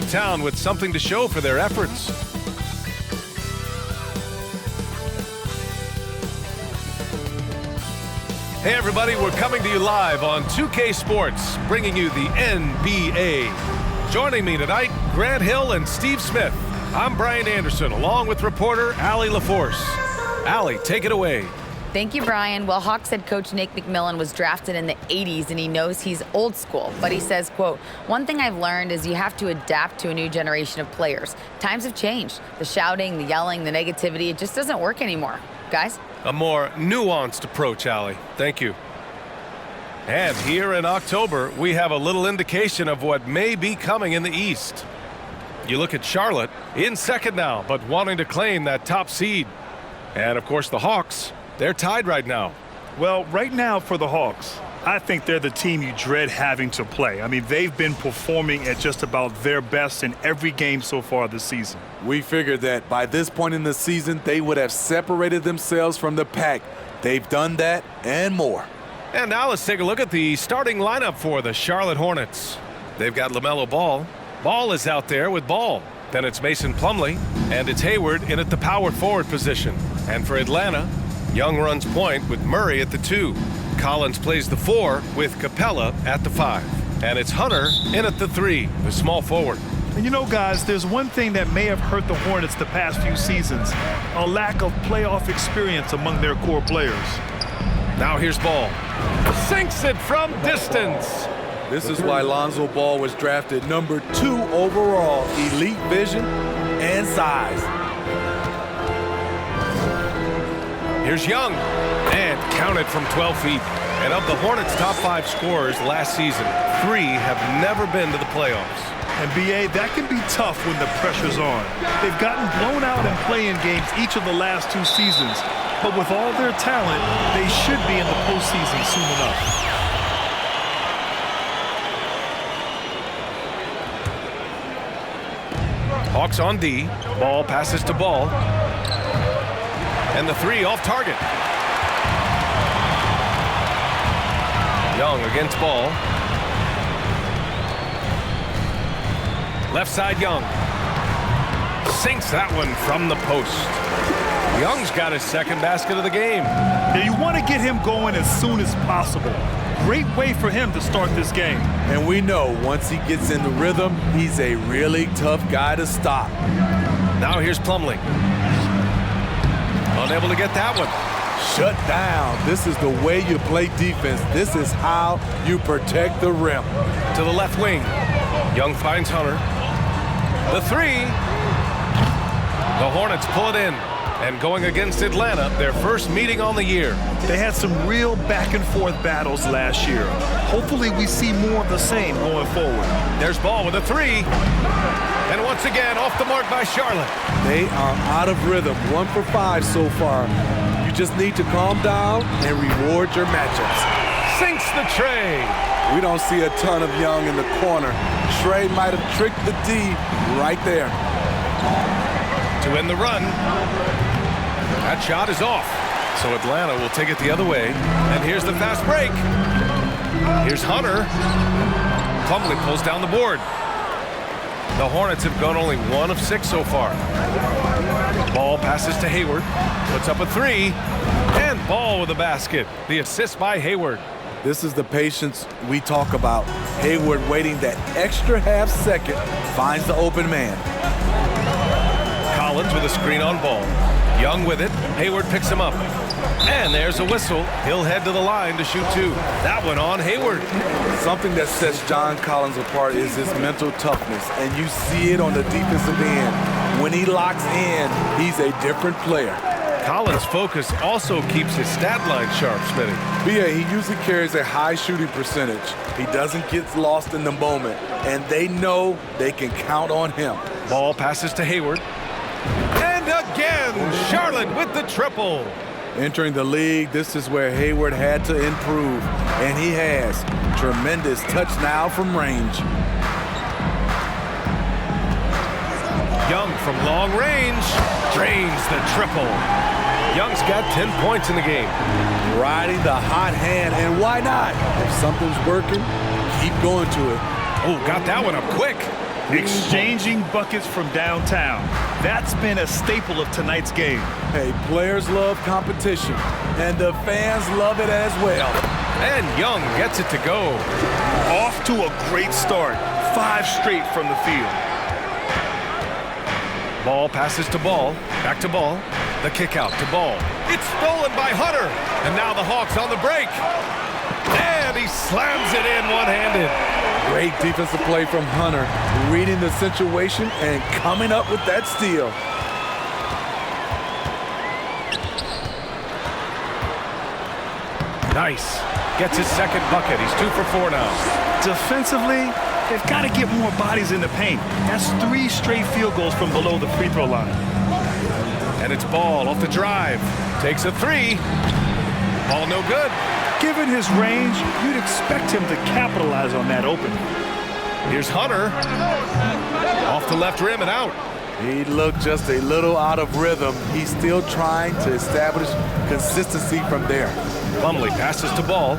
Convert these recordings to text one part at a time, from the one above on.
leave town with something to show for their efforts. Hey everybody, we're coming to you live on 2K Sports, bringing you the NBA. Joining me tonight, Grant Hill and Steve Smith. I'm Brian Anderson, along with reporter Allie LaForce. Allie, take it away. Thank you, Brian. Well, Hawks head coach Nate McMillan was drafted in the 80s, and he knows he's old school. But he says, quote, "One thing I've learned is you have to adapt to a new generation of players. Times have changed. The shouting, the yelling, the negativity, it just doesn't work anymore. Guys?" A more nuanced approach, Allie. Thank you. And here in October, we have a little indication of what may be coming in the East. You look at Charlotte, in second now, but wanting to claim that top seed. And, of course, the Hawks, they're tied right now. Well, right now for the Hawks, I think they're the team you dread having to play. I mean, they've been performing at just about their best in every game so far this season. We figured that by this point in the season, they would have separated themselves from the pack. They've done that and more. And now let's take a look at the starting lineup for the Charlotte Hornets. They've got LaMelo Ball. Ball is out there with Ball. Then it's Mason Plumlee, and it's Hayward in at the power forward position. And for Atlanta, Young runs point with Murray at the 2. Collins plays the 4 with Capella at the 5. And it's Hunter in at the 3, the small forward. And you know, guys, there's one thing that may have hurt the Hornets the past few seasons, a lack of playoff experience among their core players. Now here's Ball. Sinks it from distance. This is why Lonzo Ball was drafted number 2 overall. Elite vision and size. Here's Young, and counted from 12 feet. And of the Hornets' top 5 scorers last season, 3 have never been to the playoffs. And B.A., that can be tough when the pressure's on. They've gotten blown out in play-in games each of the last 2 seasons. But with all their talent, they should be in the postseason soon enough. Hawks on D. Ball passes to Ball. And the 3 off target. Young against Ball. Left side Young. Sinks that one from the post. Young's got his second basket of the game. Yeah, you want to get him going as soon as possible. Great way for him to start this game. And we know once he gets in the rhythm, he's a really tough guy to stop. Now here's Plumlee. Unable to get that one. Shut down. This is the way you play defense. This is how you protect the rim. To the left wing. Young finds Hunter. The 3. The Hornets pull it in. And going against Atlanta, their first meeting on the year. They had some real back-and-forth battles last year. Hopefully we see more of the same going forward. There's Ball with a 3. And once again, off the mark by Charlotte. They are out of rhythm. 1 for 5 so far. You just need to calm down and reward your matchups. Sinks the tray. We don't see a ton of Young in the corner. Trey might have tricked the D right there. To end the run. That shot is off. So Atlanta will take it the other way. And here's the fast break. Here's Hunter. Plumlee pulls down the board. The Hornets have gone only 1 of 6 so far. Ball passes to Hayward. Puts up a 3. And Ball with a basket. The assist by Hayward. This is the patience we talk about. Hayward waiting that extra half second. Finds the open man. Collins with a screen on Ball. Young with it. Hayward picks him up. And there's a whistle. He'll head to the line to shoot 2. That one on Hayward. Something that sets John Collins apart is his mental toughness, and you see it on the defensive end. When he locks in, he's a different player. Collins' focus also keeps his stat line sharp, Smitty. B.A., he usually carries a high shooting percentage. He doesn't get lost in the moment, and they know they can count on him. Ball passes to Hayward. And again, Charlotte with the triple. Entering the league, this is where Hayward had to improve, and he has. Tremendous touch now from range. Young from long range drains the triple. Young's got 10 points in the game. Riding the hot hand, and why not? If something's working, keep going to it. Oh, got that one up quick. Exchanging buckets from downtown. That's been a staple of tonight's game. Hey, players love competition, and the fans love it as well. And Young gets it to go. Off to a great start. 5 straight from the field. Ball passes to Ball. Back to Ball. The kick out to Ball. It's stolen by Hunter. And now the Hawks on the break. And he slams it in one-handed. Great defensive play from Hunter, reading the situation and coming up with that steal. Nice. Gets his second bucket. He's 2 for 4 now. Defensively, they've got to get more bodies in the paint. That's 3 straight field goals from below the free throw line. And it's Ball off the drive. Takes a 3. Ball no good. Given his range, you'd expect him to capitalize on that opening. Here's Hunter. Off the left rim and out. He looked just a little out of rhythm. He's still trying to establish consistency from there. Plumlee passes to Ball.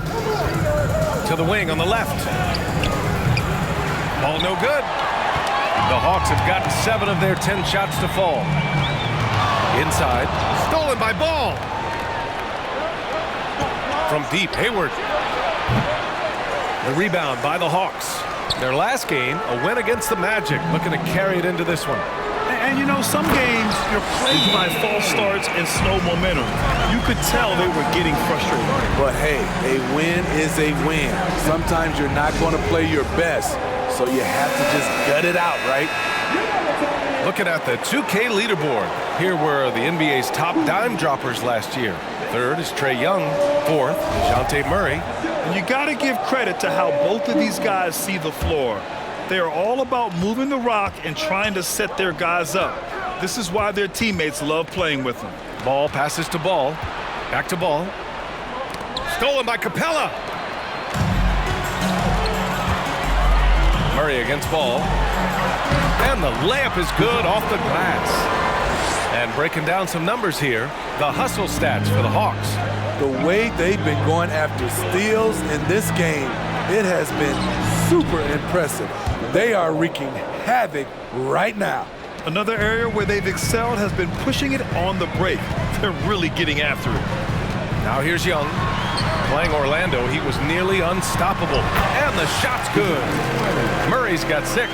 To the wing on the left. Ball no good. The Hawks have gotten 7 of their 10 shots to fall. Inside. Stolen by Ball. From deep, Hayward. The rebound by the Hawks. Their last game, a win against the Magic, looking to carry it into this one. And you know, some games you're plagued by false starts and slow momentum. You could tell they were getting frustrated. But hey, a win is a win. Sometimes you're not going to play your best, so you have to just gut it out, right? Looking at the 2K leaderboard, here were the NBA's top dime droppers last year. 3rd is Trae Young. 4th, DeJounte Murray. And you got to give credit to how both of these guys see the floor. They are all about moving the rock and trying to set their guys up. This is why their teammates love playing with them. Ball passes to Ball. Back to Ball. Stolen by Capella. Murray against Ball. And the layup is good off the glass. And breaking down some numbers here, the hustle stats for the Hawks. The way they've been going after steals in this game, it has been super impressive. They are wreaking havoc right now. Another area where they've excelled has been pushing it on the break. They're really getting after it. Now here's Young. Playing Orlando, he was nearly unstoppable. And the shot's good. Murray's got 6.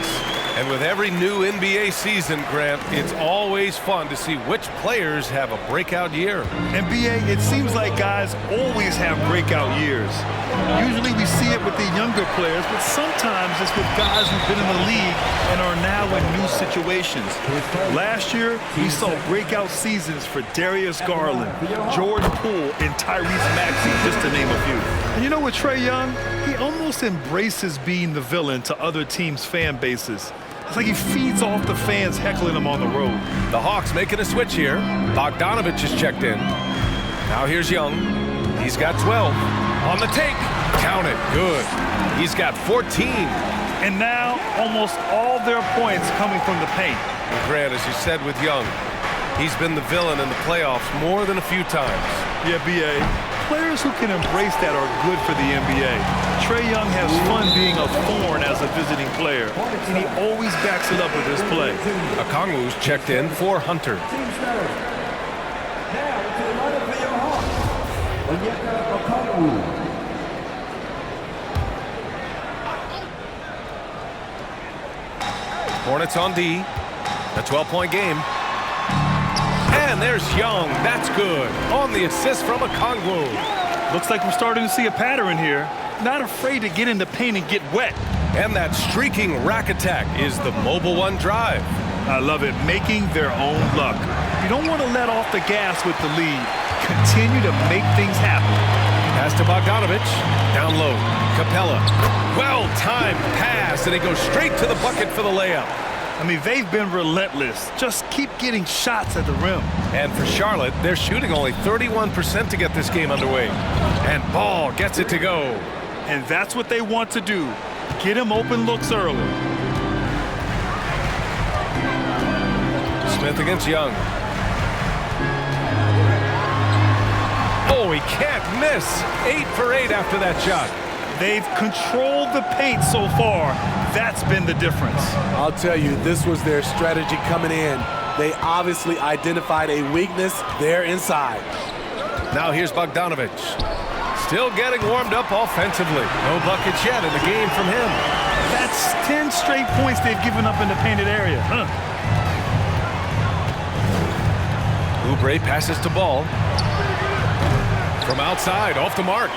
And with every new NBA season, Grant, it's always fun to see which players have a breakout year. NBA, it seems like guys always have breakout years. Usually we see it with the younger players, but sometimes it's with guys who've been in the league and are now in new situations. Last year, we saw breakout seasons for Darius Garland, Jordan Poole, and Tyrese Maxey, just to name a few. And you know what, Trae Young? He almost embraces being the villain to other teams' fan bases. It's like he feeds off the fans heckling him on the road. The Hawks making a switch here. Bogdanovich is checked in. Now here's Young. He's got 12. On the take. Count it. Good. He's got 14. And now almost all their points coming from the paint. And Grant, as you said with Young, he's been the villain in the playoffs more than a few times. Yeah, B.A. Players who can embrace that are good for the NBA. Trae Young has fun being a thorn as a visiting player, and he always backs it up with his play. Okongwu's checked in for Hunter. Hornets on D. A 12-point game. And there's Young. That's good. On the assist from Okongwu. Looks like we're starting to see a pattern here. Not afraid to get in the paint and get wet. And that streaking rack attack is the Mobile One drive. I love it. Making their own luck. You don't want to let off the gas with the lead. Continue to make things happen. Pass to Bogdanovich. Down low. Capella. Well-timed pass, and he goes straight to the bucket for the layup. I mean, they've been relentless. Just keep getting shots at the rim. And for Charlotte, they're shooting only 31% to get this game underway. And Ball gets it to go. And that's what they want to do. Get him open looks early. Smith against Young. Oh, he can't miss. 8 for 8 after that shot. They've controlled the paint so far. That's been the difference. I'll tell you, this was their strategy coming in. They obviously identified a weakness there inside. Now here's Bogdanovic. Still getting warmed up offensively. No buckets yet in the game from him. That's 10 straight points they've given up in the painted area. Oubre passes to Ball. From outside, off the mark.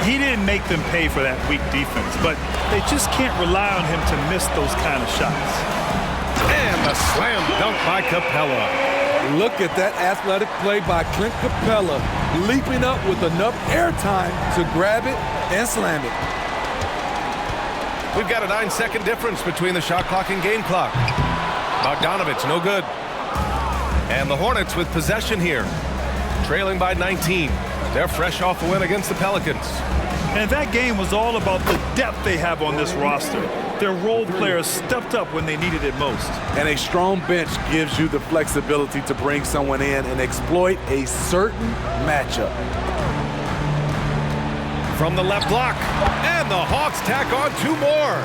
He didn't make them pay for that weak defense, but they just can't rely on him to miss those kind of shots. And a slam dunk by Capella. Look at that athletic play by Clint Capella, leaping up with enough airtime to grab it and slam it. We've got a 9-second difference between the shot clock and game clock. Bogdanovic, no good. And the Hornets with possession here, trailing by 19. They're fresh off a win against the Pelicans. And that game was all about the depth they have on this roster. Their role players stepped up when they needed it most. And a strong bench gives you the flexibility to bring someone in and exploit a certain matchup. From the left block, and the Hawks tack on 2 more.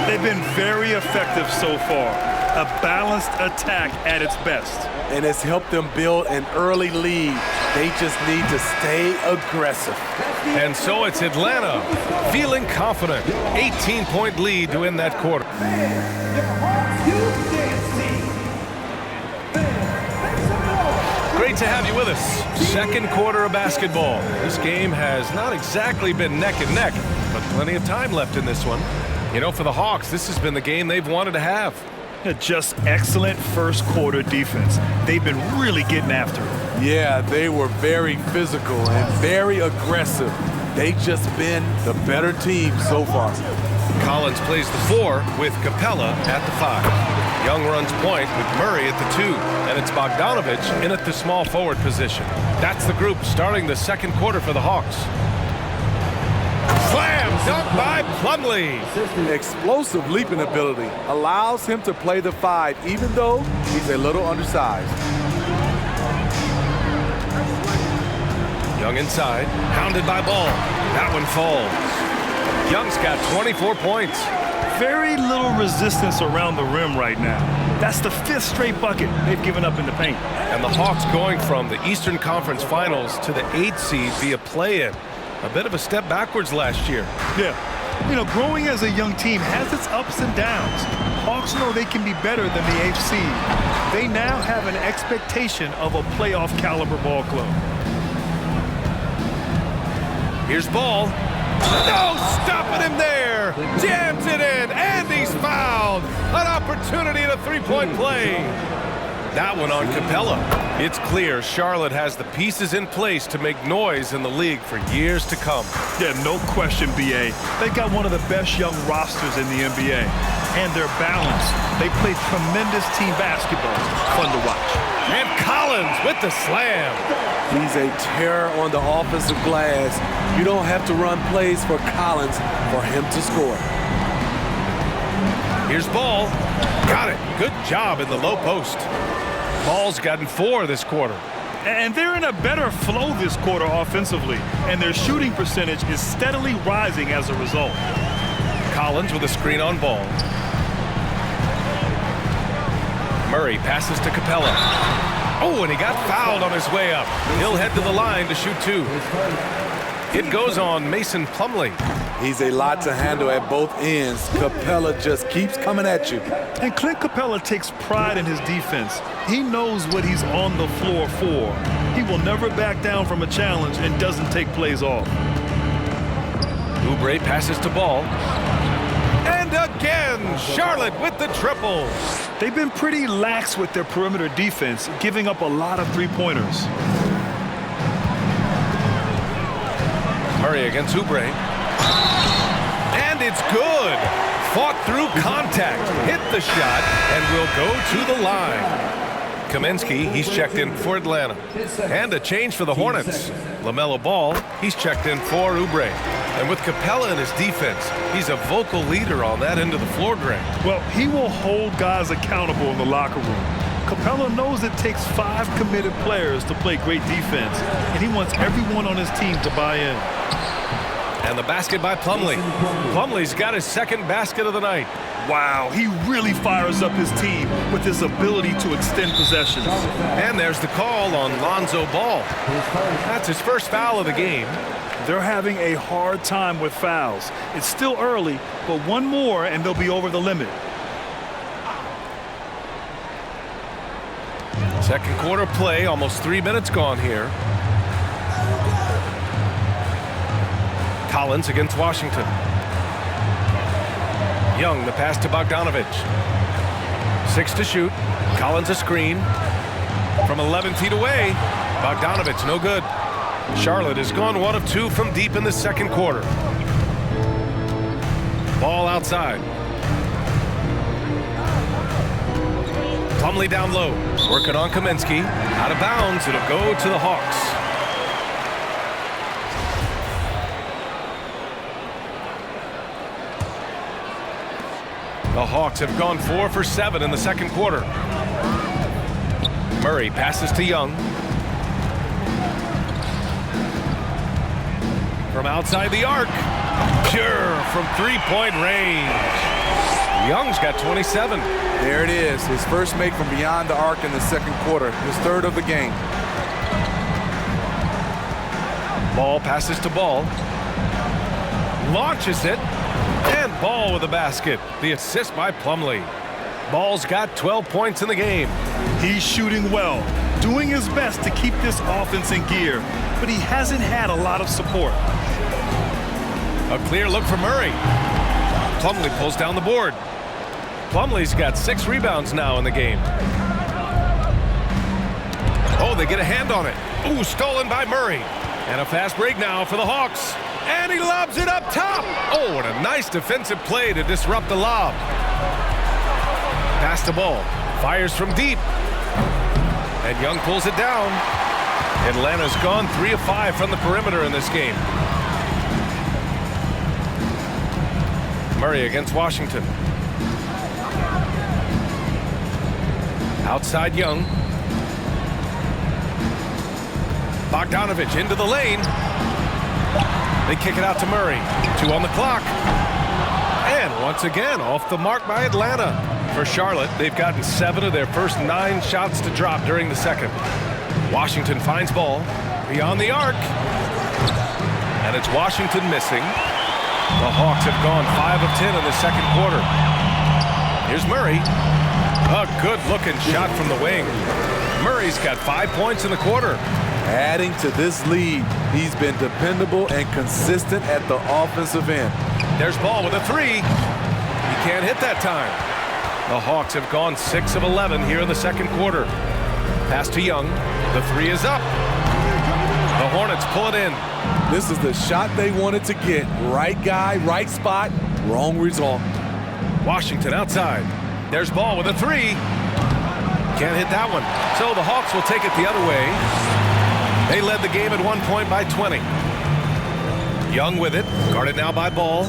They've been very effective so far. A balanced attack at its best. And it's helped them build an early lead. They just need to stay aggressive. And so it's Atlanta feeling confident. 18-point lead to win that quarter. Great to have you with us. Second quarter of basketball. This game has not exactly been neck and neck, but plenty of time left in this one. You know, for the Hawks, this has been the game they've wanted to have. Just excellent first quarter defense. They've been really getting after it. Yeah, they were very physical and very aggressive. They've just been the better team so far. Collins plays the 4 with Capella at the 5. Young runs point with Murray at the 2, and it's Bogdanovic in at the small forward position. That's the group starting the second quarter for the Hawks. Slam dunk by Plumlee. Explosive leaping ability allows him to play the 5, even though he's a little undersized. Young inside, hounded by Ball. That one falls. Young's got 24 points. Very little resistance around the rim right now. That's the 5th straight bucket they've given up in the paint. And the Hawks going from the Eastern Conference Finals to the 8th seed via play-in. A bit of a step backwards last year. Yeah. You know, growing as a young team has its ups and downs. Hawks know they can be better than the 8th seed. They now have an expectation of a playoff caliber ball club. Here's Ball. No stopping him there. Jams it in, and he's fouled. An opportunity at a 3-point play. That one on Capella. It's clear Charlotte has the pieces in place to make noise in the league for years to come. Yeah, no question, B.A. They've got one of the best young rosters in the NBA. And they're balanced. They play tremendous team basketball. Fun to watch. And Collins with the slam. He's a terror on the offensive glass. You don't have to run plays for Collins for him to score. Here's Ball. Got it. Good job in the low post. Ball's gotten 4 this quarter. And they're in a better flow this quarter offensively. And their shooting percentage is steadily rising as a result. Collins with a screen on Ball. Murray passes to Capella. Oh, and he got fouled on his way up. He'll head to the line to shoot 2. It goes on Mason Plumlee. He's a lot to handle at both ends. Capella just keeps coming at you. And Clint Capella takes pride in his defense. He knows what he's on the floor for. He will never back down from a challenge and doesn't take plays off. Oubre passes to Ball. And again, Charlotte with the triple. They've been pretty lax with their perimeter defense, giving up a lot of three-pointers. Murray against Oubre. And it's good. Fought through contact, hit the shot, and will go to the line. Kaminsky, he's checked in for Atlanta. And a change for the Hornets. LaMelo Ball, he's checked in for Oubre. And with Capella in his defense, he's a vocal leader on that end of the floor, Greg. Well, he will hold guys accountable in the locker room. Capella knows it takes 5 committed players to play great defense, and he wants everyone on his team to buy in. And the basket by Plumlee. Plumlee's got his second basket of the night. Wow, he really fires up his team with his ability to extend possessions. And there's the call on Lonzo Ball. That's his first foul of the game. They're having a hard time with fouls. It's still early, but one more and they'll be over the limit. Second quarter play, almost 3 minutes gone here. Collins against Washington. Young, the pass to Bogdanovich. 6 to shoot. Collins a screen. From 11 feet away. Bogdanovich, no good. Charlotte has gone 1 of 2 from deep in the second quarter. Ball outside. Plumlee down low. Working on Kaminsky. Out of bounds. It'll go to the Hawks. The Hawks have gone 4 for 7 in the second quarter. Murray passes to Young. From outside the arc. Pure from three-point range. Young's got 27. There it is. His first make from beyond the arc in the second quarter. His third of the game. Ball passes to Ball. Launches it. And Ball with a basket. The assist by Plumlee. Ball's got 12 points in the game. He's shooting well, doing his best to keep this offense in gear, but he hasn't had a lot of support. A clear look for Murray. Plumlee pulls down the board. Plumlee's got 6 rebounds now in the game. Oh, they get a hand on it. Ooh, stolen by Murray. And a fast break now for the Hawks. And he lobs it up top. Oh, and a nice defensive play to disrupt the lob. Pass the ball. Fires from deep. And Young pulls it down. Atlanta's gone 3 of 5 from the perimeter in this game. Murray against Washington. Outside Young. Bogdanovich into the lane. They kick it out to Murray. 2 on the clock. And once again, off the mark by Atlanta. For Charlotte, they've gotten 7 of their first 9 shots to drop during the second. Washington finds Ball beyond the arc. And it's Washington missing. The Hawks have gone 5 of 10 in the second quarter. Here's Murray. A good-looking shot from the wing. Murray's got 5 points in the quarter. Adding to this lead, he's been dependable and consistent at the offensive end. There's Ball with a 3. He can't hit that time. The Hawks have gone 6 of 11 here in the second quarter. Pass to Young. The 3 is up. The Hornets pull it in. This is the shot they wanted to get. Right guy, right spot, wrong result. Washington outside. There's Ball with a 3. Can't hit that one. So the Hawks will take it the other way. They led the game at 1 point by 20. Young with it. Guarded now by Ball.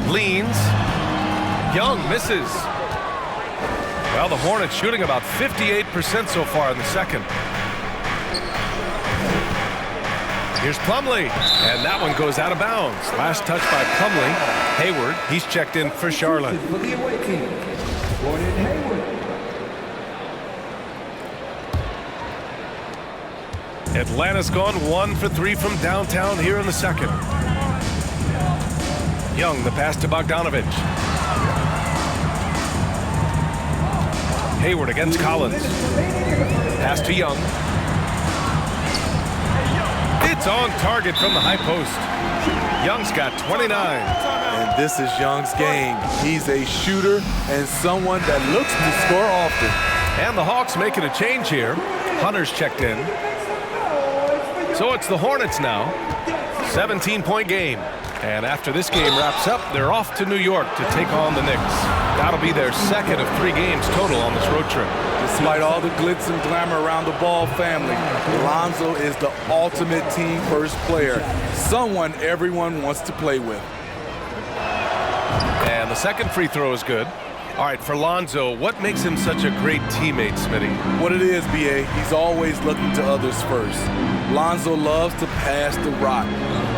Leans. Young misses. Well, the Hornets shooting about 58% so far in the second. Here's Plumlee. And that one goes out of bounds. Last touch by Plumlee. Hayward, he's checked in for Charlotte. Atlanta's gone 1 for 3 from downtown here in the second. Young, the pass to Bogdanovich. Hayward against Collins. Pass to Young. It's on target from the high post. Young's got 29. And this is Young's game. He's a shooter and someone that looks to score often. And the Hawks making a change here. Hunter's checked in. So it's the Hornets now. 17-point game. And after this game wraps up, they're off to New York to take on the Knicks. That'll be their second of 3 games total on this road trip. Despite all the glitz and glamour around the Ball family, Lonzo is the ultimate team first player. Someone everyone wants to play with. And the second free throw is good. All right, for Lonzo, what makes him such a great teammate, Smitty? What it is, B.A., he's always looking to others first. Lonzo loves to pass the rock.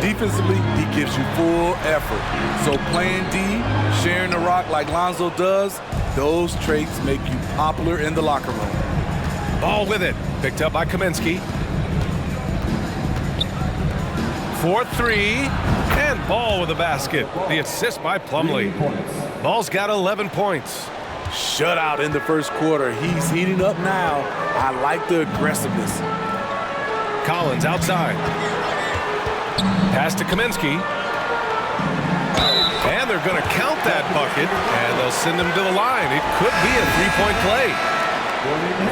Defensively, he gives you full effort. So playing D, sharing the rock like Lonzo does, those traits make you popular in the locker room. Ball with it. Picked up by Kaminsky. 4-3. And Ball with a basket. The assist by Plumlee. Ball's got 11 points. Shutout in the first quarter. He's heating up now. I like the aggressiveness. Collins outside. Pass to Kaminsky. And they're going to count that bucket, and they'll send him to the line. It could be a three-point play.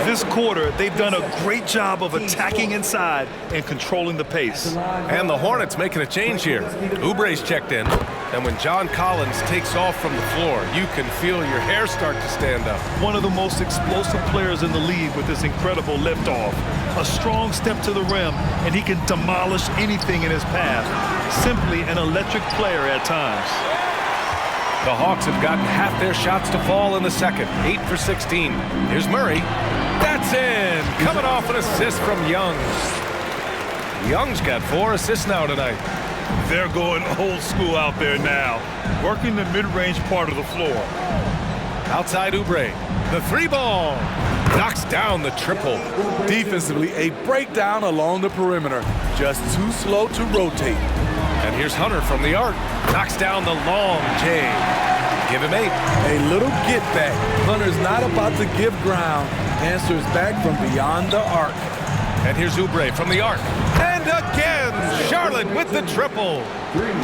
This quarter, they've done a great job of attacking inside and controlling the pace. And the Hornets making a change here. Oubre's checked in. And when John Collins takes off from the floor, you can feel your hair start to stand up. One of the most explosive players in the league with this incredible liftoff. A strong step to the rim, and he can demolish anything in his path. Simply an electric player at times. The Hawks have gotten half their shots to fall in the second. 8 for 16. Here's Murray. That's in. Coming off an assist from Young. Young's got 4 assists now tonight. They're going old school out there now, working the mid-range part of the floor. Outside Oubre. The 3-ball. Knocks down the triple. Defensively, a breakdown along the perimeter. Just too slow to rotate. And here's Hunter from the arc. Knocks down the long J. Give him 8. A little get back. Hunter's not about to give ground. Answers back from beyond the arc. And here's Oubre from the arc. And again, Charlotte with the triple.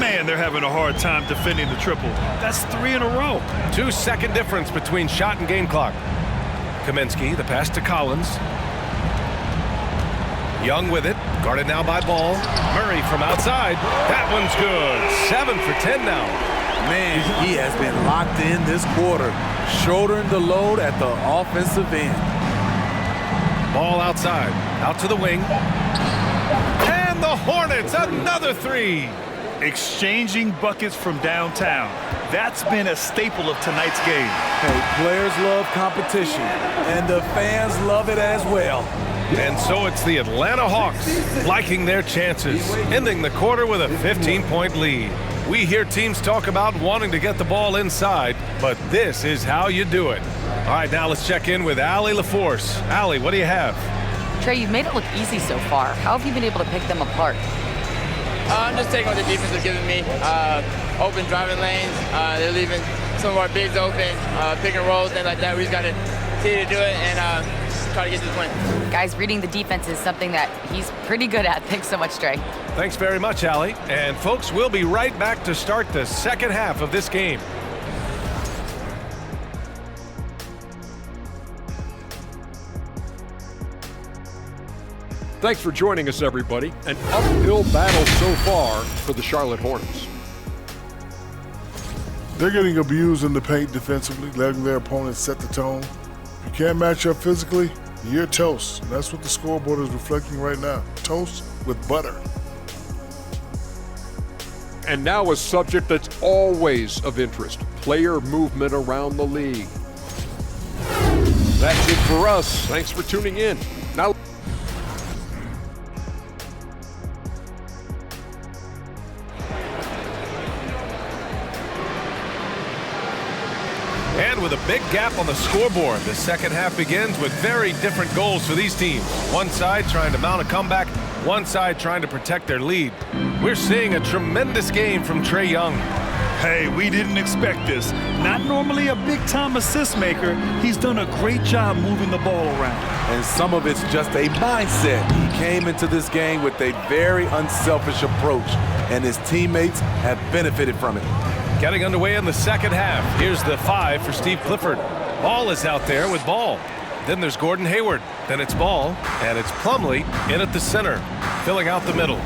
Man, they're having a hard time defending the triple. That's 3 in a row. 2-second difference between shot and game clock. Kaminsky, the pass to Collins. Young with it, guarded now by Ball. Murray from outside. That one's good. 7 for 10 now. Man, he has been locked in this quarter, shouldering the load at the offensive end. Ball outside, out to the wing. And the Hornets, another 3. Exchanging buckets from downtown. That's been a staple of tonight's game. Hey, players love competition, and the fans love it as well. And so it's the Atlanta Hawks liking their chances, ending the quarter with a 15-point lead. We hear teams talk about wanting to get the ball inside, but this is how you do it. All right, now let's check in with Allie LaForce. Allie, what do you have? Trey, you've made it look easy so far. How have you been able to pick them apart? I'm just taking what the defense is giving me. Open driving lanes. They're leaving some of our bigs open, pick and rolls, things like that. We just got to continue to do it and try to get this win. Guys, reading the defense is something that he's pretty good at. Thanks so much, Trey. Thanks very much, Allie. And folks, we'll be right back to start the second half of this game. Thanks for joining us, everybody. An uphill battle so far for the Charlotte Hornets. They're getting abused in the paint defensively, letting their opponents set the tone. If you can't match up physically, you're toast. And that's what the scoreboard is reflecting right now. Toast with butter. And now a subject that's always of interest, player movement around the league. That's it for us. Thanks for tuning in. Now, And with a big gap on the scoreboard, the second half begins with very different goals for these teams. One side trying to mount a comeback, one side trying to protect their lead. We're seeing a tremendous game from Trae Young. Hey, we didn't expect this. Not normally a big-time assist maker. He's done a great job moving the ball around. And some of it's just a mindset. He came into this game with a very unselfish approach, and his teammates have benefited from it. Getting underway in the second half. Here's the 5 for Steve Clifford. Ball is out there with Ball. Then there's Gordon Hayward. Then it's Ball, and it's Plumlee in at the center, filling out the middle.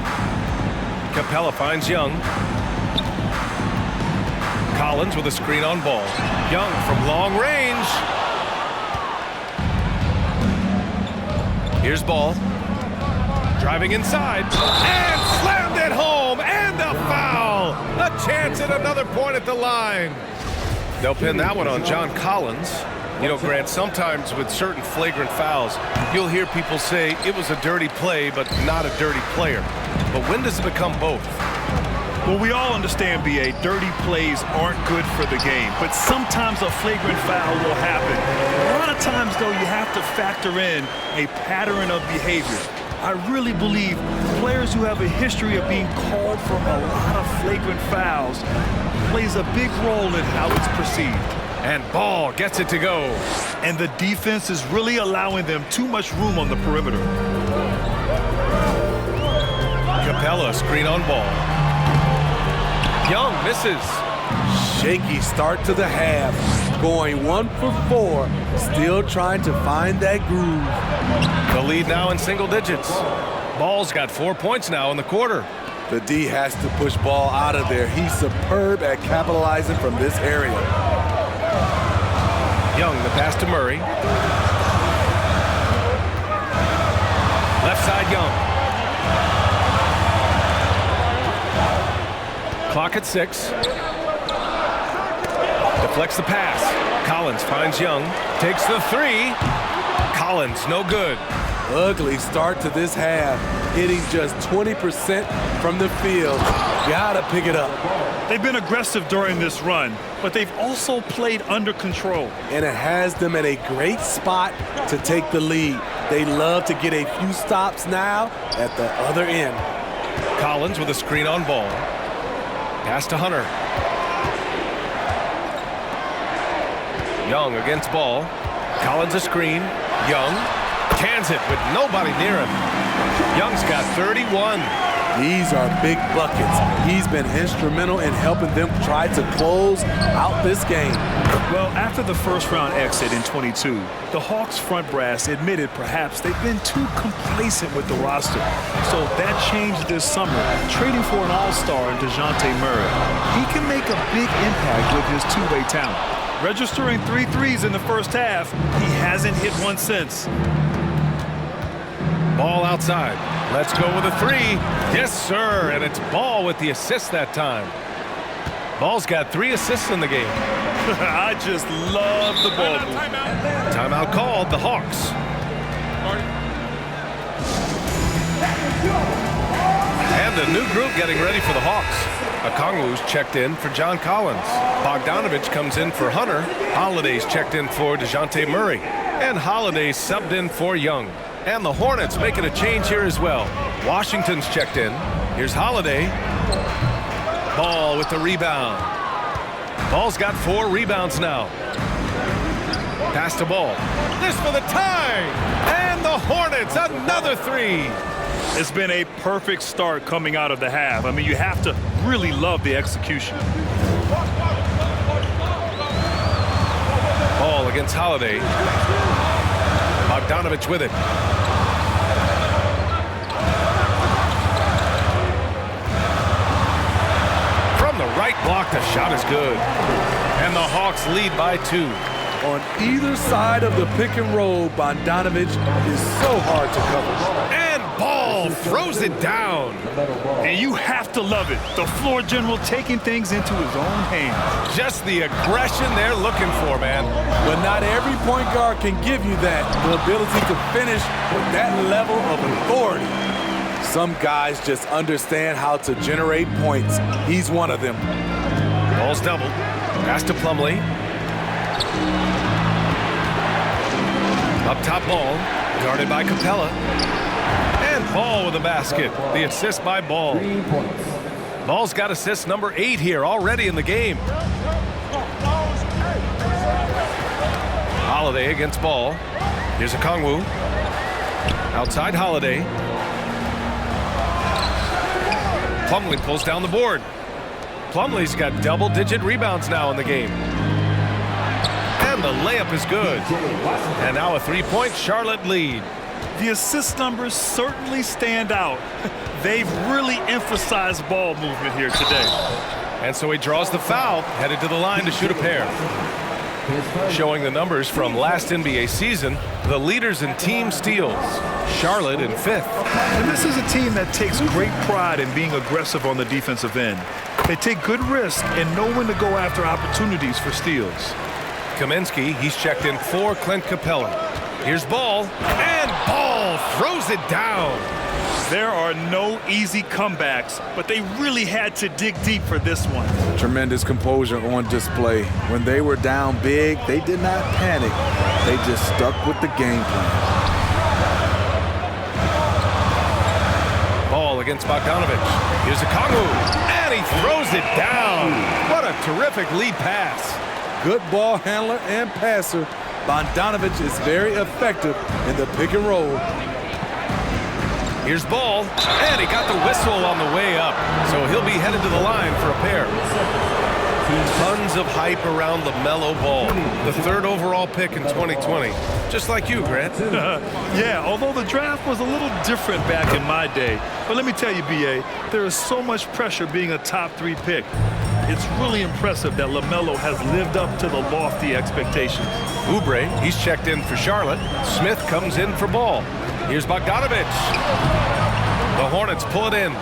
Capella finds Young. Collins with a screen on Ball. Young from long range. Here's Ball. Driving inside. And slammed it home. And a foul. A chance at another point at the line. They'll pin that one on John Collins. You know, Grant, sometimes with certain flagrant fouls, you'll hear people say it was a dirty play, but not a dirty player. But when does it become both? Well, we all understand, B.A., dirty plays aren't good for the game, but sometimes a flagrant foul will happen. A lot of times, though, you have to factor in a pattern of behavior. I really believe players who have a history of being called for a lot of flagrant fouls plays a big role in how it's perceived. And Ball gets it to go. And the defense is really allowing them too much room on the perimeter. Capella, screen on Ball. Young misses. Shaky start to the half. Going 1 for 4. Still trying to find that groove. The lead now in single digits. Ball's got 4 points now in the quarter. The D has to push Ball out of there. He's superb at capitalizing from this area. Young, the pass to Murray. Left side, Young. Clock at 6. Deflects the pass. Collins finds Young. Takes the 3. Collins, no good. Ugly start to this half. Hitting just 20% from the field. Gotta pick it up. They've been aggressive during this run, but they've also played under control. And it has them at a great spot to take the lead. They love to get a few stops now at the other end. Collins with a screen on Ball. Pass to Hunter. Young against Ball. Collins a screen. Young cans it with nobody near him. Young's got 31. These are big buckets. He's been instrumental in helping them try to close out this game. Well, after the first round exit in 22, the Hawks front brass admitted perhaps they've been too complacent with the roster. So that changed this summer, trading for an all-star in DeJounte Murray. He can make a big impact with his two-way talent. Registering 3 threes in the first half, he hasn't hit one since. Ball outside. Let's go with a 3. Yes, sir. And it's Ball with the assist that time. Ball's got 3 assists in the game. I just love the ball movement. Timeout called, the Hawks. And a new group getting ready for the Hawks. Okongwu's checked in for John Collins. Bogdanovich comes in for Hunter. Holiday's checked in for DeJounte Murray. And Holiday subbed in for Young. And the Hornets making a change here as well. Washington's checked in. Here's Holiday. Ball with the rebound. Ball's got 4 rebounds now. Pass to Ball. This for the tie. And the Hornets, another 3. It's been a perfect start coming out of the half. I mean, you have to really love the execution. Ball against Holiday. Bogdanovich with it. From the right block, the shot is good. And the Hawks lead by 2. On either side of the pick and roll, Bogdanovich is so hard to cover. And Ball throws it down. And you have to love it. The floor general taking things into his own hands. Just the aggression they're looking for, man. But not every point guard can give you that, the ability to finish with that level of authority. Some guys just understand how to generate points. He's one of them. Ball's doubled. Pass to Plumlee. Up top, Ball. Guarded by Capella. And Ball with a basket. The assist by Ball. Ball's got assist number 8 here already in the game. Holiday against Ball. Here's Okongwu. Outside Holiday. Plumlee pulls down the board. Plumlee's got double-digit rebounds now in the game. And the layup is good. And now a 3-point Charlotte lead. The assist numbers certainly stand out. They've really emphasized ball movement here today. And so he draws the foul, headed to the line to shoot a pair. Showing the numbers from last NBA season, the leaders in team steals, Charlotte in 5th. And this is a team that takes great pride in being aggressive on the defensive end. They take good risks and know when to go after opportunities for steals. Kaminsky, he's checked in for Clint Capella. Here's Ball, and Ball throws it down. There are no easy comebacks, but they really had to dig deep for this one. Tremendous composure on display. When they were down big, they did not panic. They just stuck with the game plan. Ball against Bogdanovich. Here's Okongwu, and he throws it down. What a terrific lead pass. Good ball handler and passer. Bogdanovich is very effective in the pick and roll. Here's Ball, and he got the whistle on the way up, so he'll be headed to the line for a pair. Tons of hype around LaMelo Ball, the 3rd overall pick in 2020, just like you, Grant. Yeah, although the draft was a little different back in my day. But let me tell you, B.A., there is so much pressure being a top 3 pick. It's really impressive that LaMelo has lived up to the lofty expectations. Oubre, he's checked in for Charlotte. Smith comes in for Ball. Here's Bogdanovich. The Hornets pull it in.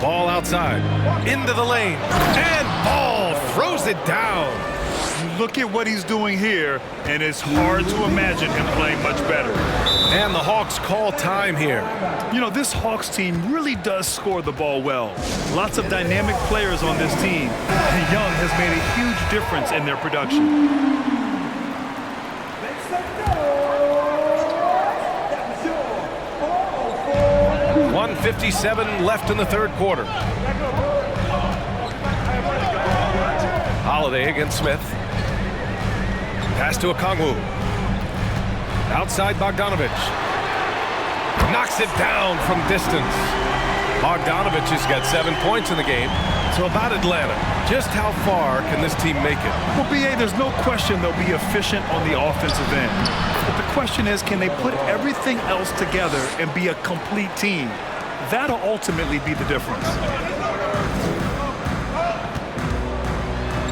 Ball outside. Into the lane. And Ball throws it down. Look at what he's doing here, and it's hard to imagine him playing much better. And the Hawks call time here. You know, this Hawks team really does score the ball well. Lots of dynamic players on this team, and Young has made a huge difference in their production. 1:57 left in the 3rd quarter. Holiday against Smith. Pass to Okongwu. Outside Bogdanovich. Knocks it down from distance. Bogdanovich has got 7 points in the game. So about Atlanta, just how far can this team make it? Well, B.A., there's no question they'll be efficient on the offensive end. But the question is, can they put everything else together and be a complete team? That'll ultimately be the difference.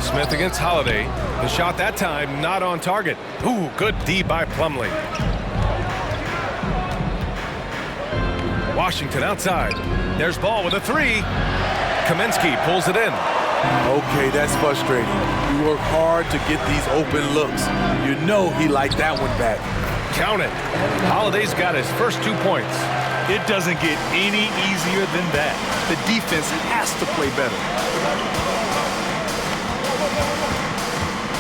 Smith against Holiday. The shot that time not on target. Ooh, good D by Plumlee. Washington outside. There's Ball with a 3. Kaminsky pulls it in. Okay, that's frustrating. You work hard to get these open looks. You know he liked that one back. Count it. Holiday's got his first 2 points. It doesn't get any easier than that. The defense has to play better.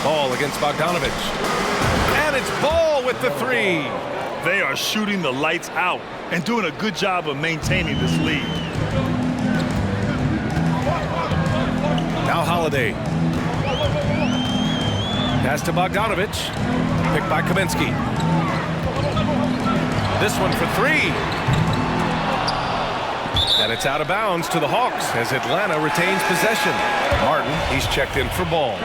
Ball against Bogdanovich. And it's Ball with the 3. They are shooting the lights out and doing a good job of maintaining this lead. Now Holiday. Pass to Bogdanovich. Picked by Kaminsky. This one for 3. And it's out of bounds to the Hawks as Atlanta retains possession. Martin, he's checked in for Ball.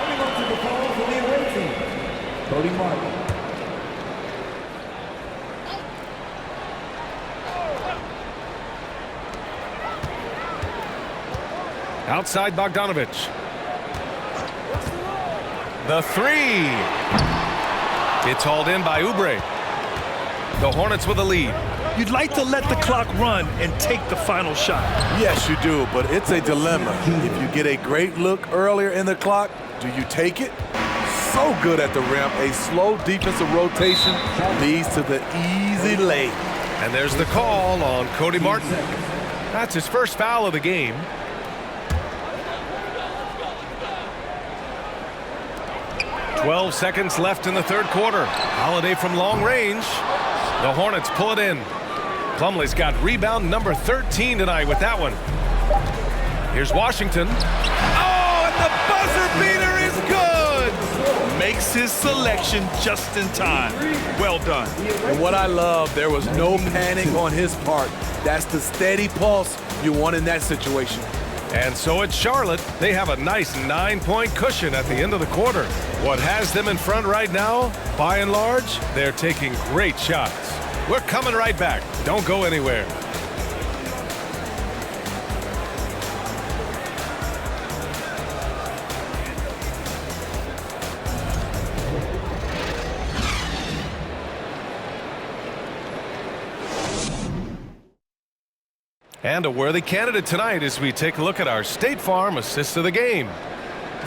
Outside Bogdanovich. The 3. It's hauled in by Oubre. The Hornets with a lead. You'd like to let the clock run and take the final shot. Yes, you do, but it's a dilemma. If you get a great look earlier in the clock, do you take it? So good at the rim. A slow defensive rotation leads to the easy lay. And there's the call on Cody Martin. That's his first foul of the game. "12 seconds left in the 3rd quarter. Holiday from long range. The Hornets pull it in. Plumlee's got rebound number 13 tonight with that one. Here's Washington. Oh, and the buzzer beater is good! Makes his selection just in time. Well done. And what I love, there was no panic on his part. That's the steady pulse you want in that situation. And so it's Charlotte. They have a nice 9-point cushion at the end of the quarter. What has them in front right now, by and large, they're taking great shots. We're coming right back. Don't go anywhere. And a worthy candidate tonight as we take a look at our State Farm assist of the game.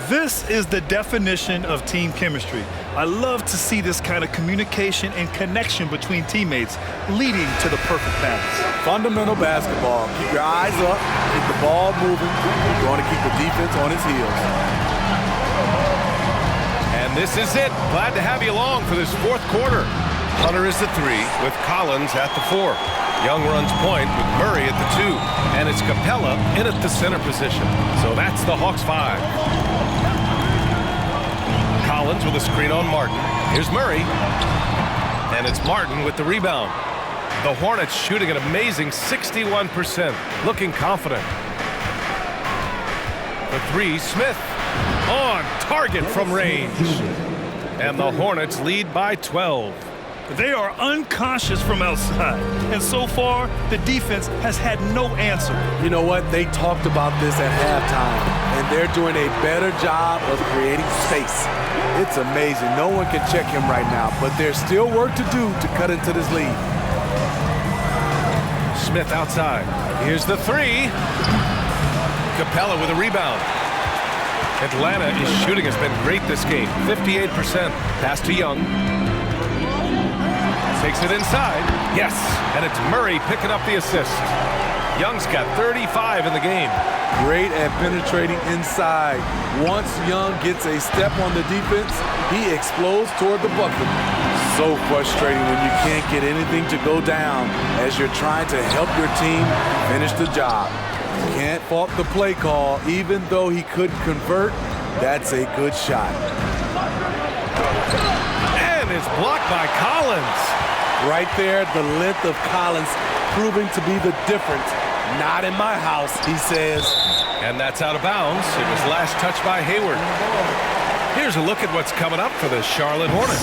This is the definition of team chemistry. I love to see this kind of communication and connection between teammates leading to the perfect pass. Fundamental basketball. Keep your eyes up, keep the ball moving. You're going to keep the defense on its heels. And this is it. Glad to have you along for this fourth quarter. Hunter is the 3 with Collins at the 4. Young runs point with Murray at the 2. And it's Capella in at the center position. So that's the Hawks 5. Collins with a screen on Martin. Here's Murray. And it's Martin with the rebound. The Hornets shooting an amazing 61%. Looking confident. The 3, Smith. On target from range. And the Hornets lead by 12. They are unconscious from outside, and so far, the defense has had no answer. You know what? They talked about this at halftime, and they're doing a better job of creating space. It's amazing. No one can check him right now, but there's still work to do to cut into this lead. Smith outside. Here's the 3. Capella with a rebound. Atlanta is shooting has been great this game. 58%. Pass to Young. Takes it inside. Yes. And it's Murray picking up the assist. Young's got 35 in the game. Great at penetrating inside. Once Young gets a step on the defense, he explodes toward the bucket. So frustrating when you can't get anything to go down as you're trying to help your team finish the job. Can't fault the play call. Even though he couldn't convert, that's a good shot. And it's blocked by Collins. Right there, the length of Collins proving to be the difference. Not in my house, he says. And that's out of bounds. It was last touched by Hayward. Here's a look at what's coming up for the Charlotte Hornets.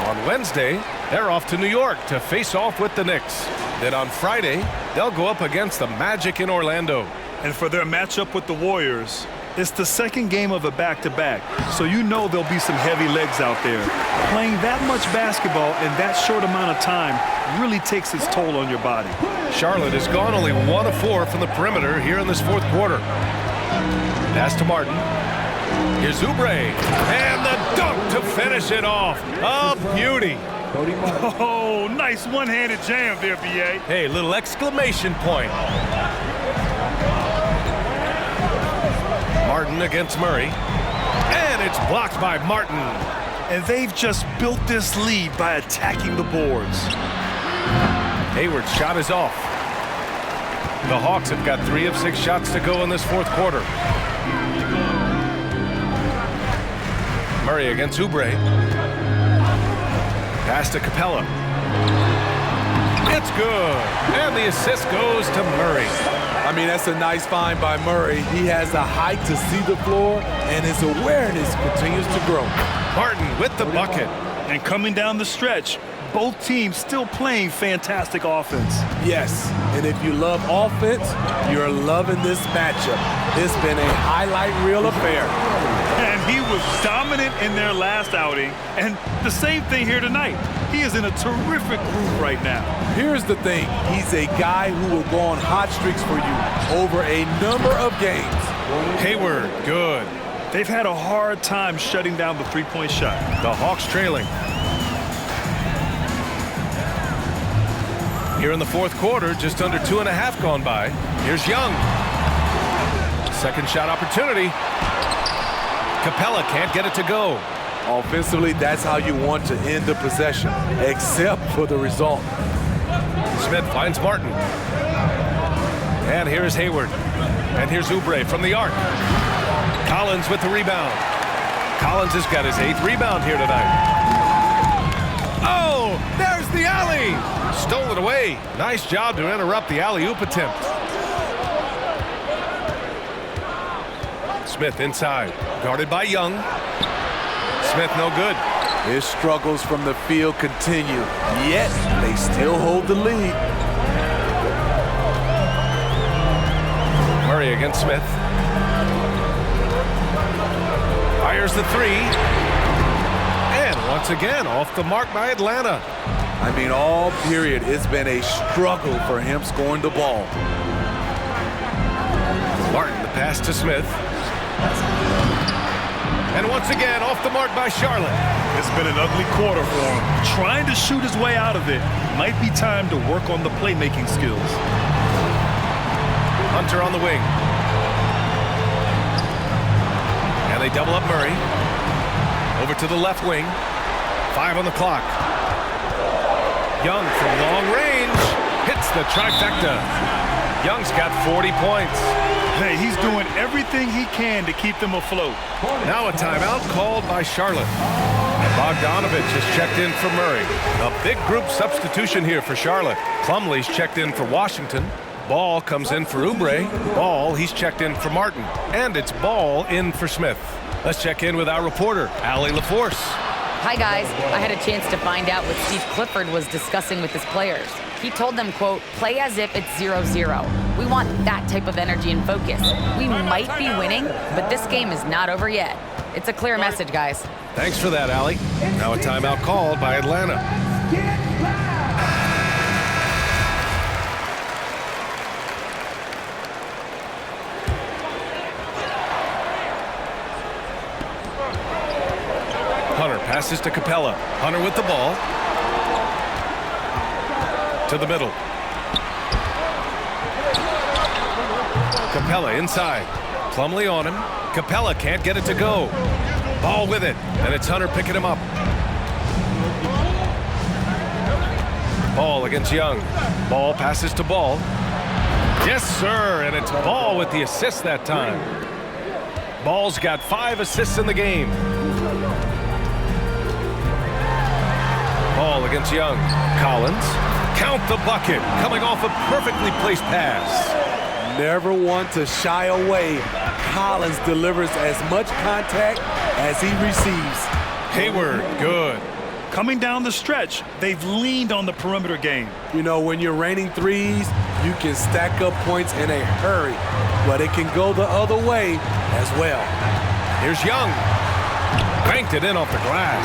On Wednesday, they're off to New York to face off with the Knicks. Then on Friday, they'll go up against the Magic in Orlando. And for their matchup with the Warriors, it's the second game of a back-to-back, so you know there'll be some heavy legs out there. Playing that much basketball in that short amount of time really takes its toll on your body. Charlotte has gone only 1 of 4 from the perimeter here in this fourth quarter. Pass to Martin. Here's Oubre. And the dunk to finish it off. A beauty. Oh, nice one-handed jam there, B.A. Hey, little exclamation point. Martin against Murray. And it's blocked by Martin. And they've just built this lead by attacking the boards. Hayward's shot is off. The Hawks have got 3 of 6 shots to go in this fourth quarter. Murray against Oubre. Pass to Capella. It's good. And the assist goes to Murray. I mean, that's a nice find by Murray. He has the height to see the floor, and his awareness continues to grow. Martin with the bucket. And coming down the stretch, both teams still playing fantastic offense. Yes, and if you love offense, you're loving this matchup. It's been a highlight reel affair. And he was dominant in their last outing, and the same thing here tonight. He is in a terrific groove right now. Here's the thing. He's a guy who will go on hot streaks for you over a number of games. Hayward, good. They've had a hard time shutting down the three-point shot. The Hawks trailing. Here in the fourth quarter, just under 2.5 gone by. Here's Young. Second shot opportunity. Capella can't get it to go. Offensively, that's how you want to end the possession, except for the result. Smith finds Martin. And here's Hayward. And here's Oubre from the arc. Collins with the rebound. Collins has got his 8th rebound here tonight. Oh, there's the alley. Stole it away. Nice job to interrupt the alley-oop attempt. Smith inside. Guarded by Young. Smith no good. His struggles from the field continue, yet they still hold the lead. Murray against Smith. Fires the 3. And once again, off the mark by Atlanta. I mean, all period, it's been a struggle for him scoring the ball. Martin, the pass to Smith. And once again, off the mark by Charlotte. It's been an ugly quarter for him. Trying to shoot his way out of it. Might be time to work on the playmaking skills. Hunter on the wing. And they double up Murray. Over to the left wing. 5 on the clock. Young from long range. Hits the trifecta. Young's got 40 points. Hey, he's doing everything he can to keep them afloat. Now a timeout called by Charlotte. And Bogdanovich has checked in for Murray. A big group substitution here for Charlotte. Plumlee's checked in for Washington. Ball comes in for Oubre. Ball, he's checked in for Martin. And it's Ball in for Smith. Let's check in with our reporter, Allie LaForce. Hi, guys. I had a chance to find out what Steve Clifford was discussing with his players. He told them, quote, play as if it's 0-0. We want that type of energy and focus. We might be winning, but this game is not over yet. It's a clear message, guys. Thanks for that, Allie. Now a timeout called by Atlanta. Hunter passes to Capella. Hunter with the ball. To the middle. Capella inside. Plumlee on him. Capella can't get it to go. Ball with it, and it's Hunter picking him up. Ball against Young. Ball passes to Ball. Yes, sir, and it's Ball with the assist that time. Ball's got 5 assists in the game. Ball against Young. Collins. Count the bucket. Coming off a perfectly placed pass. Never want to shy away. Collins delivers as much contact as he receives. Hayward, good. Coming down the stretch, they've leaned on the perimeter game. You know, when you're raining threes, you can stack up points in a hurry, but it can go the other way as well. Here's Young. Banked it in off the glass.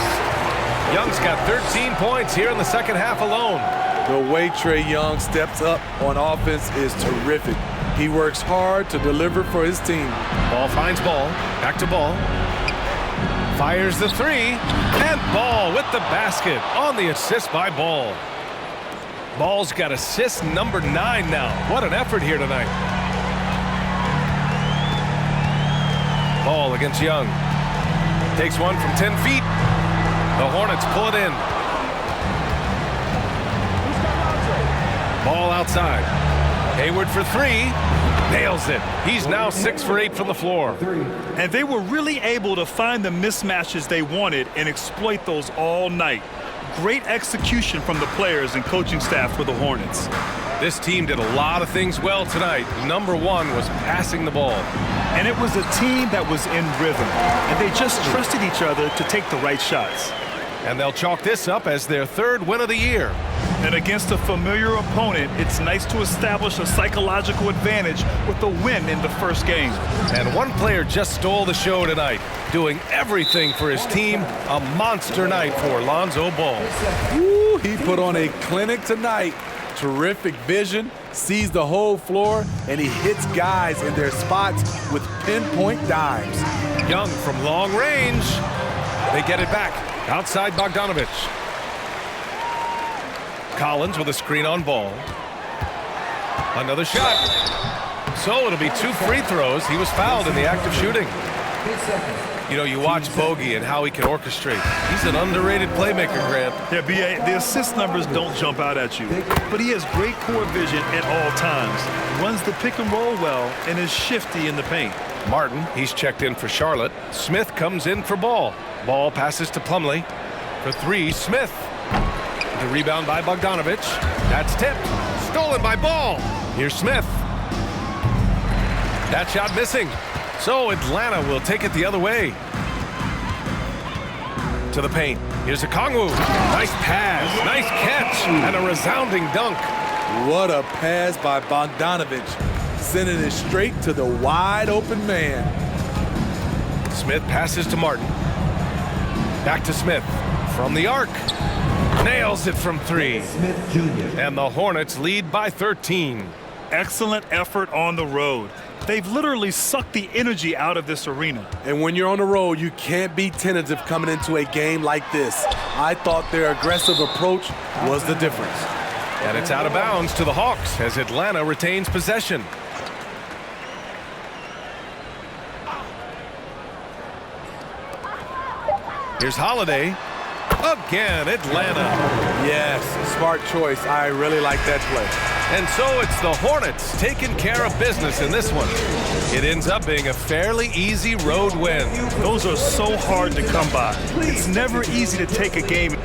Young's got 13 points here in the second half alone. The way Trae Young steps up on offense is terrific. He works hard to deliver for his team. Ball finds Ball. Back to Ball. Fires the 3. And Ball with the basket on the assist by Ball. Ball's got assist number 9 now. What an effort here tonight. Ball against Young. Takes one from 10 feet. The Hornets pull it in. Ball outside. Hayward for 3. Nails it. He's now 6 for 8 from the floor. And they were really able to find the mismatches they wanted and exploit those all night. Great execution from the players and coaching staff for the Hornets. This team did a lot of things well tonight. Number 1 was passing the ball. And it was a team that was in rhythm. And they just trusted each other to take the right shots. And they'll chalk this up as their 3rd win of the year. And against a familiar opponent, it's nice to establish a psychological advantage with the win in the first game. And one player just stole the show tonight, doing everything for his team. A monster night for Lonzo Ball. Woo, he put on a clinic tonight. Terrific vision, sees the whole floor, and he hits guys in their spots with pinpoint dimes. Young from long range. They get it back. Outside Bogdanovich. Collins with a screen on Ball. Another shot. So it'll be 2 free throws. He was fouled in the act of shooting. You know, you watch Bogey and how he can orchestrate. He's an underrated playmaker, Grant. Yeah, B.A., the assist numbers don't jump out at you, but he has great core vision at all times. Runs the pick and roll well and is shifty in the paint. Martin, he's checked in for Charlotte. Smith comes in for Ball. Ball passes to Plumlee. For 3, Smith. The rebound by Bogdanovich. That's tipped. Stolen by Ball. Here's Smith. That shot missing. So Atlanta will take it the other way. To the paint. Here's Okongwu. Nice pass. Nice catch. And a resounding dunk. What a pass by Bogdanovich. Sending it straight to the wide open man. Smith passes to Martin. Back to Smith. From the arc. Nails it from 3. And the Hornets lead by 13. Excellent effort on the road. They've literally sucked the energy out of this arena. And when you're on the road, you can't be tentative coming into a game like this. I thought their aggressive approach was the difference. And it's out of bounds to the Hawks as Atlanta retains possession. Here's Holiday. Again, Atlanta. Yes, smart choice. I really like that play. And so it's the Hornets taking care of business in this one. It ends up being a fairly easy road win. Those are so hard to come by. It's never easy to take a game